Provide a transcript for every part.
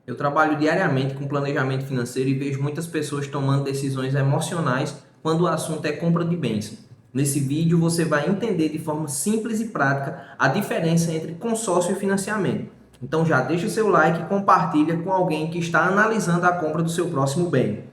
Eu trabalho diariamente com planejamento financeiro e vejo muitas pessoas tomando decisões emocionais quando o assunto é compra de bens. Nesse vídeo você vai entender de forma simples e prática a diferença entre consórcio e financiamento. Então já deixa o seu like e compartilha com alguém que está analisando a compra do seu próximo bem.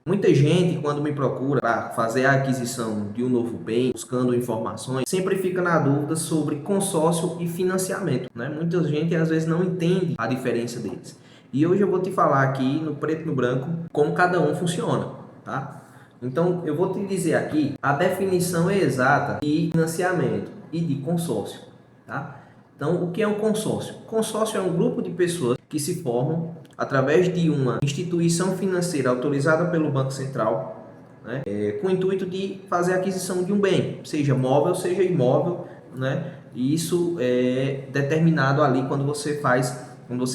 Muita gente, quando me procura para fazer a aquisição de um novo bem, buscando informações, sempre fica na dúvida sobre consórcio e financiamento, né? Muita gente às vezes não entende a diferença deles. E hoje eu vou te falar aqui no preto e no branco como cada um funciona, tá? Então eu vou te dizer aqui a definição exata de financiamento e de consórcio, tá? Então, o que é um consórcio? Consórcio é um grupo de pessoas que se formam através de uma instituição financeira autorizada pelo Banco Central, né, com o intuito de fazer a aquisição de um bem, seja móvel, seja imóvel, né? E isso é determinado ali quando você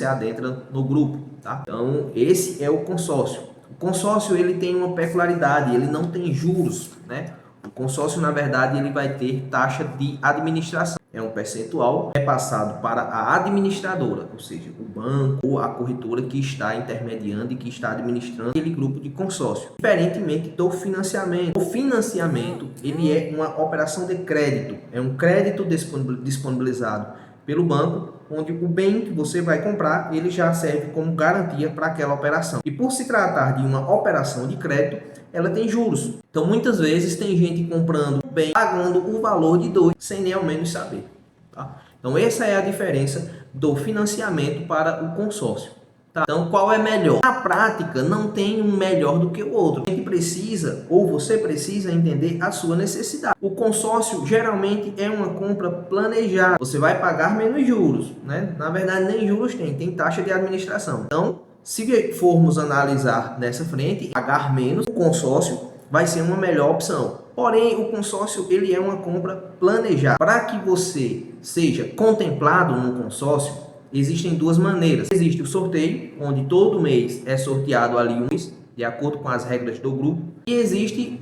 adentra no grupo, tá? Então, esse é o consórcio. O consórcio ele tem uma peculiaridade, ele não tem juros, né? O consórcio, na verdade, ele vai ter taxa de administração. É um percentual repassado para a administradora, ou seja, o banco ou a corretora que está intermediando e que está administrando aquele grupo de consórcio. Diferentemente do financiamento. O financiamento, ele é uma operação de crédito. É um crédito disponibilizado pelo banco, onde o bem que você vai comprar, ele já serve como garantia para aquela operação. E por se tratar de uma operação de crédito, ela tem juros. Então, muitas vezes, tem gente comprando bem, pagando o valor de 2, sem nem ao menos saber. Tá? Então, essa é a diferença do financiamento para o consórcio. Tá? Então, qual é melhor? Na prática, não tem um melhor do que o outro. A gente precisa, ou você precisa entender a sua necessidade. O consórcio, geralmente, é uma compra planejada. Você vai pagar menos juros, né? Na verdade, nem juros tem taxa de administração. Então, se formos analisar nessa frente, pagar menos, o consórcio vai ser uma melhor opção. Porém, o consórcio ele é uma compra planejada. Para que você seja contemplado no consórcio, existem duas maneiras. Existe o sorteio, onde todo mês é sorteado ali um mês, de acordo com as regras do grupo. E existe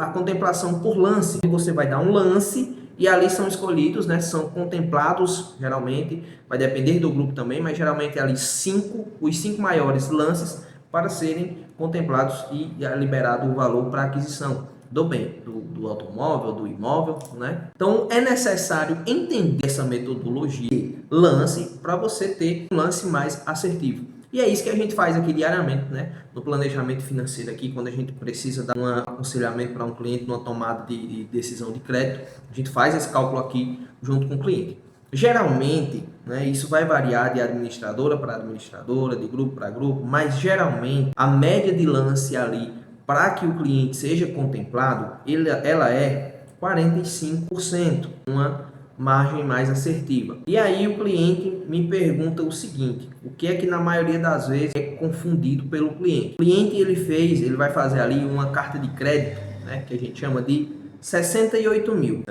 a contemplação por lance. Você vai dar um lance e ali são escolhidos, né? São contemplados, geralmente, vai depender do grupo também, mas geralmente ali os 5 maiores lances para serem contemplados e é liberado o valor para aquisição do bem, do automóvel, do imóvel, né? Então é necessário entender essa metodologia de lance para você ter um lance mais assertivo. E é isso que a gente faz aqui diariamente, né? No planejamento financeiro aqui, quando a gente precisa dar um aconselhamento para um cliente numa tomada de decisão de crédito, a gente faz esse cálculo aqui junto com o cliente. Geralmente, né, isso vai variar de administradora para administradora, de grupo para grupo, mas geralmente a média de lance ali para que o cliente seja contemplado, ela é 45%, uma margem mais assertiva. E aí o cliente me pergunta o seguinte: o que é que na maioria das vezes é confundido pelo cliente? O cliente ele vai fazer ali uma carta de crédito, né, que a gente chama de 68 mil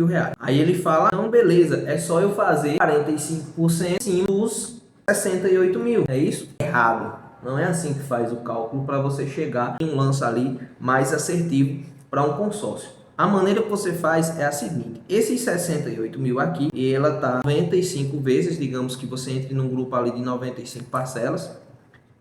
reais. Aí ele fala: não, beleza, é só eu fazer 45% em cima dos 68 mil. É isso? Errado. Não é assim que faz o cálculo para você chegar em um lance ali mais assertivo para um consórcio. A maneira que você faz é a seguinte: esses 68 mil aqui, ela está 95 vezes, digamos que você entre num grupo ali de 95 parcelas.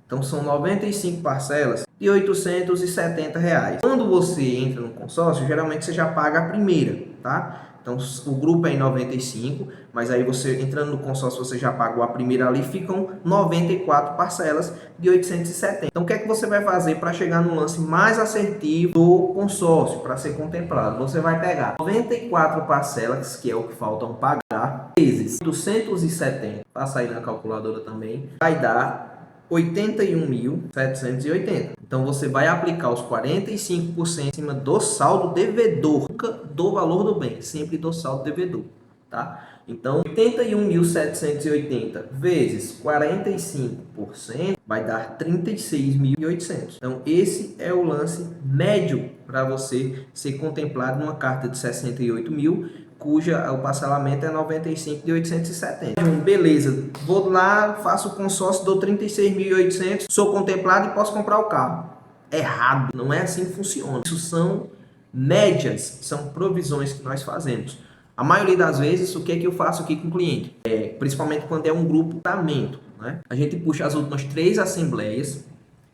Então são 95 parcelas de R$ 870 reais. Quando você entra no consórcio, geralmente você já paga a primeira, tá? Então o grupo é em 95, mas aí você entrando no consórcio você já pagou a primeira ali, ficam 94 parcelas de 870. Então o que é que você vai fazer para chegar no lance mais assertivo do consórcio, para ser contemplado? Você vai pegar 94 parcelas, que é o que faltam pagar, vezes 270, passa aí na calculadora também, vai dar 81.780. Então você vai aplicar os 45% em cima do saldo devedor, nunca do valor do bem, sempre do saldo devedor, tá? Então 81.780 vezes 45% vai dar 36.800. Então esse é o lance médio para você ser contemplado numa carta de 68 mil, cuja o parcelamento é 95 de 870. Beleza, vou lá, faço o consórcio, dou 36.800, sou contemplado e posso comprar o carro. Errado, não é assim que funciona. Isso são médias, são provisões que nós fazemos. A maioria das vezes, o que é que eu faço aqui com o cliente? Principalmente quando é um grupo de tratamento, né? A gente puxa as últimas 3 assembleias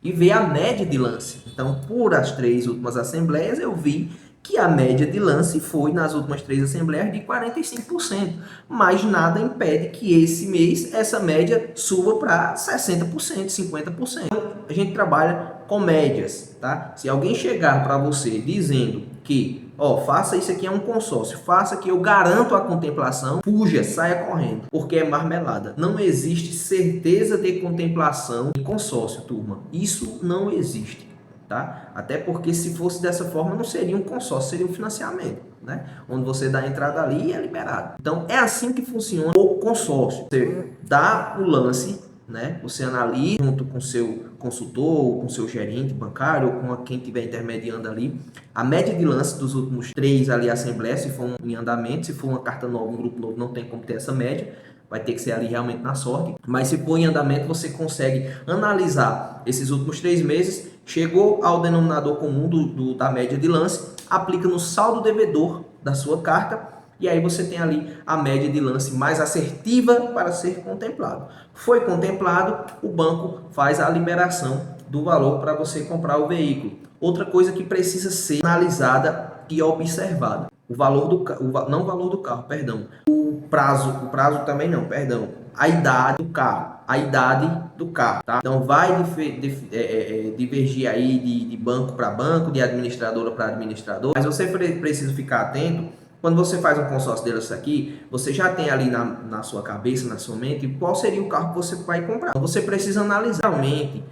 e vê a média de lance. Então, por as 3 últimas assembleias, eu vi que a média de lance foi, nas últimas 3 assembleias, de 45%. Mas nada impede que esse mês essa média suba para 60%, 50%. Então, a gente trabalha com médias, tá? Se alguém chegar para você dizendo que, ó, faça isso aqui, é um consórcio, faça que eu garanto a contemplação, fuja, saia correndo, porque é marmelada. Não existe certeza de contemplação em consórcio, turma. Isso não existe. Tá? Até porque se fosse dessa forma não seria um consórcio, seria um financiamento, né? Onde você dá a entrada ali e é liberado. Então é assim que funciona o consórcio. Você dá o lance, né? Você analisa junto com o seu consultor, com o seu gerente bancário, ou com quem estiver intermediando ali, a média de lance dos últimos 3 ali assembleias, se for em andamento, se for uma carta nova, um grupo novo, não tem como ter essa média. Vai ter que ser ali realmente na sorte. Mas se for em andamento, você consegue analisar esses últimos 3 meses, chegou ao denominador comum da média de lance, aplica no saldo devedor da sua carta e aí você tem ali a média de lance mais assertiva para ser contemplado. Foi contemplado, o banco faz a liberação do valor para você comprar o veículo. Outra coisa que precisa ser analisada e observada. O valor do não o valor do carro, perdão. O prazo também não, perdão. A idade do carro, tá? Então vai divergir aí de banco para banco, de administradora para administrador, mas você precisa ficar atento. Quando você faz um consórcio desse aqui, você já tem ali na sua cabeça, na sua mente, qual seria o carro que você vai comprar. Então, você precisa analisar realmente.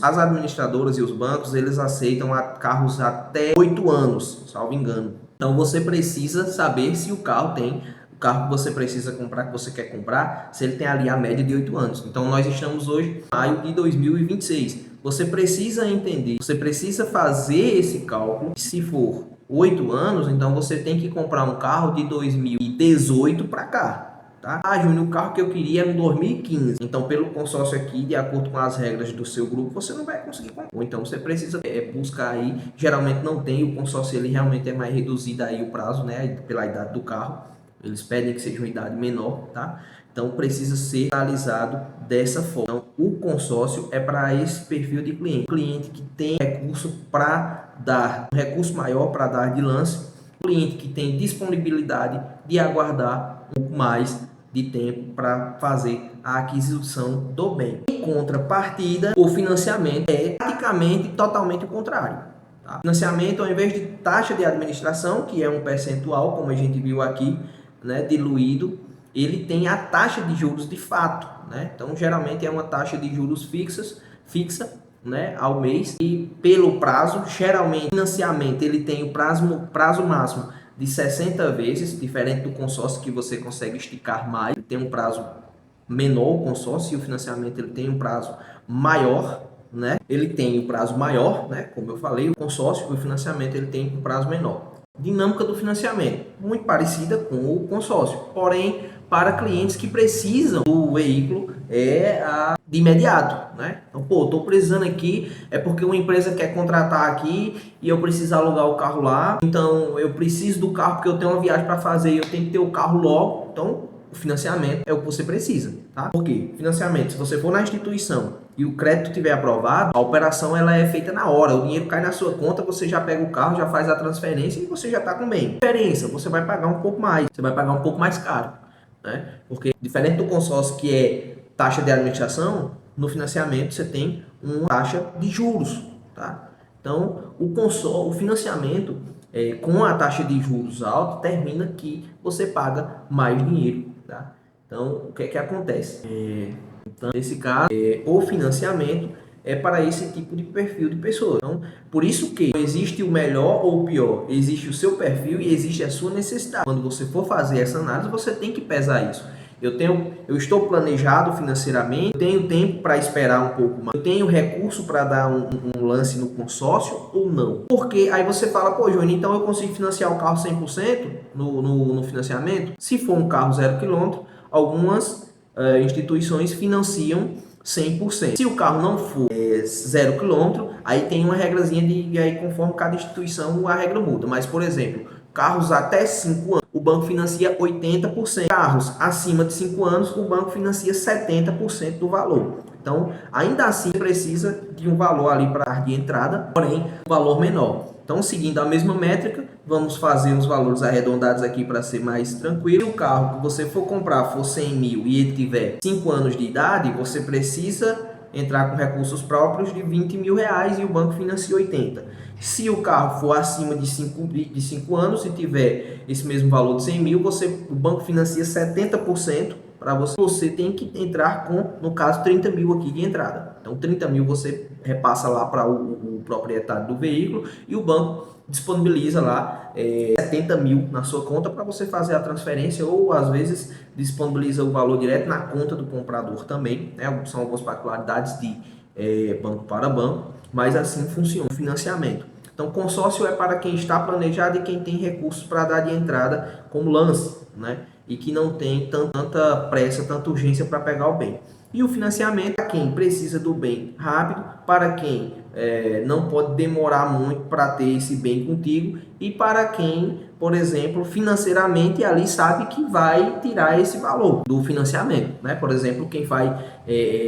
As administradoras e os bancos, eles aceitam carros até 8 anos, salvo engano. Então você precisa saber se o carro que você precisa comprar, que você quer comprar, se ele tem ali a média de 8 anos. Então nós estamos hoje em maio de 2026. Você precisa entender, você precisa fazer esse cálculo. Se for 8 anos, então você tem que comprar um carro de 2018 para cá. Tá? Ah, Júnior, o carro que eu queria era um 2015. Então, pelo consórcio aqui, de acordo com as regras do seu grupo, você não vai conseguir comprar. Ou então você precisa buscar aí. Geralmente não tem, o consórcio ele realmente é mais reduzido aí o prazo, né? Pela idade do carro. Eles pedem que seja uma idade menor, tá? Então precisa ser analisado dessa forma. Então, o consórcio é para esse perfil de cliente. Cliente que tem recurso para dar, um recurso maior para dar de lance. Cliente que tem disponibilidade de aguardar um pouco mais de tempo para fazer a aquisição do bem. Em contrapartida, o financiamento é praticamente totalmente o contrário. Tá? Financiamento, ao invés de taxa de administração, que é um percentual, como a gente viu aqui, né, diluído, ele tem a taxa de juros de fato. Né? Então, geralmente é uma taxa de juros fixa, né, ao mês, e pelo prazo, geralmente, financiamento, ele tem o prazo máximo de 60 vezes, diferente do consórcio que você consegue esticar mais, ele tem um prazo menor, o consórcio, e o financiamento ele tem um prazo maior, né? Ele tem o prazo maior, né? Como eu falei, o consórcio e o financiamento ele tem um prazo menor. Dinâmica do financiamento, muito parecida com o consórcio, porém, para clientes que precisam do veículo de imediato, né? Então, pô, estou precisando aqui, é porque uma empresa quer contratar aqui e eu preciso alugar o carro lá, então eu preciso do carro porque eu tenho uma viagem para fazer e eu tenho que ter o carro logo. Então, o financiamento é o que você precisa, tá? Por quê? Financiamento, se você for na instituição e o crédito estiver aprovado, a operação ela é feita na hora, o dinheiro cai na sua conta, você já pega o carro, já faz a transferência e você já está com bem. Diferença, você vai pagar um pouco mais, você vai pagar um pouco mais caro, né? Porque diferente do consórcio que é taxa de administração, no financiamento você tem uma taxa de juros, tá? Então, o financiamento com a taxa de juros alta termina que você paga mais dinheiro, tá? Então, o que é que acontece? Então, nesse caso, o financiamento é para esse tipo de perfil de pessoa. Então, por isso que não existe o melhor ou o pior, existe o seu perfil e existe a sua necessidade. Quando você for fazer essa análise, você tem que pesar isso. Eu estou planejado financeiramente, eu tenho tempo para esperar um pouco mais, eu tenho recurso para dar um lance no consórcio ou não? Porque aí você fala, pô, Johnny, então eu consigo financiar o carro 100% no financiamento? Se for um carro 0 km, algumas instituições financiam 100%. Se o carro não for 0 km, aí tem uma regrazinha e aí conforme cada instituição a regra muda. Mas, por exemplo, carros até 5 anos, o banco financia 80%. Carros acima de 5 anos, o banco financia 70% do valor. Então, ainda assim, precisa de um valor ali para de entrada, porém, um valor menor. Então, seguindo a mesma métrica, vamos fazer os valores arredondados aqui para ser mais tranquilo. Se o carro que você for comprar for 100 mil e ele tiver 5 anos de idade, você precisa entrar com recursos próprios de 20 mil reais e o banco financia 80. Se o carro for acima de 5 anos e tiver esse mesmo valor de 100 mil, o banco financia 70% para você. Você tem que entrar com, no caso, 30 mil aqui de entrada. Então, 30 mil você repassa lá para o proprietário do veículo e o banco disponibiliza lá 70 mil na sua conta para você fazer a transferência, ou às vezes disponibiliza o valor direto na conta do comprador também, né? São algumas particularidades de banco para banco, mas assim funciona o financiamento. Então, consórcio é para quem está planejado e quem tem recursos para dar de entrada como lance, né? E que não tem tanta pressa, tanta urgência para pegar o bem. E o financiamento para quem precisa do bem rápido, para quem não pode demorar muito para ter esse bem contigo, e para quem, por exemplo, financeiramente ali sabe que vai tirar esse valor do financiamento, né? Por exemplo, quem vai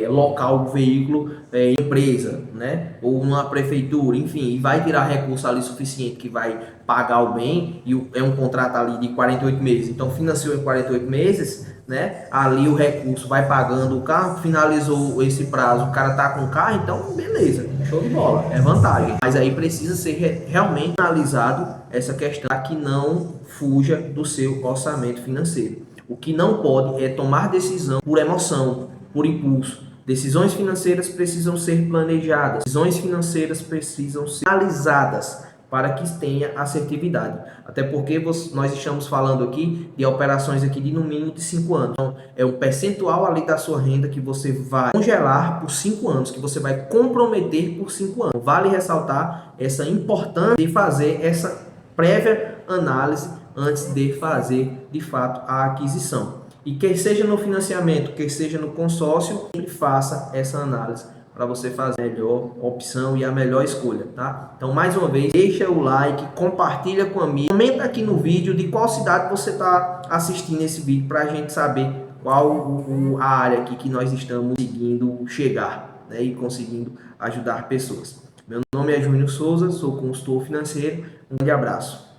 locar o veículo em empresa, né? Ou numa prefeitura, enfim, e vai tirar recurso ali suficiente que vai pagar o bem, e é um contrato ali de 48 meses, então financiou em 48 meses, né? Ali o recurso vai pagando o carro, finalizou esse prazo, o cara tá com o carro, então beleza, show de bola, é vantagem. Mas aí precisa ser realmente analisado essa questão para que não fuja do seu orçamento financeiro. O que não pode é tomar decisão por emoção, por impulso. Decisões financeiras precisam ser planejadas, decisões financeiras precisam ser analisadas para que tenha assertividade. Até porque nós estamos falando aqui de operações aqui de no mínimo de 5 anos. Então, é um percentual ali da sua renda que você vai congelar por 5 anos, que você vai comprometer por 5 anos. Vale ressaltar essa importância de fazer essa prévia análise antes de fazer, de fato, a aquisição. E quer seja no financiamento, quer seja no consórcio, sempre faça essa análise para você fazer a melhor opção e a melhor escolha, tá? Então, mais uma vez, deixa o like, compartilha com amigos, comenta aqui no vídeo de qual cidade você está assistindo esse vídeo para a gente saber qual a área aqui que nós estamos conseguindo chegar, né? E conseguindo ajudar pessoas. Meu nome é Júnior Souza, sou consultor financeiro. Um grande abraço.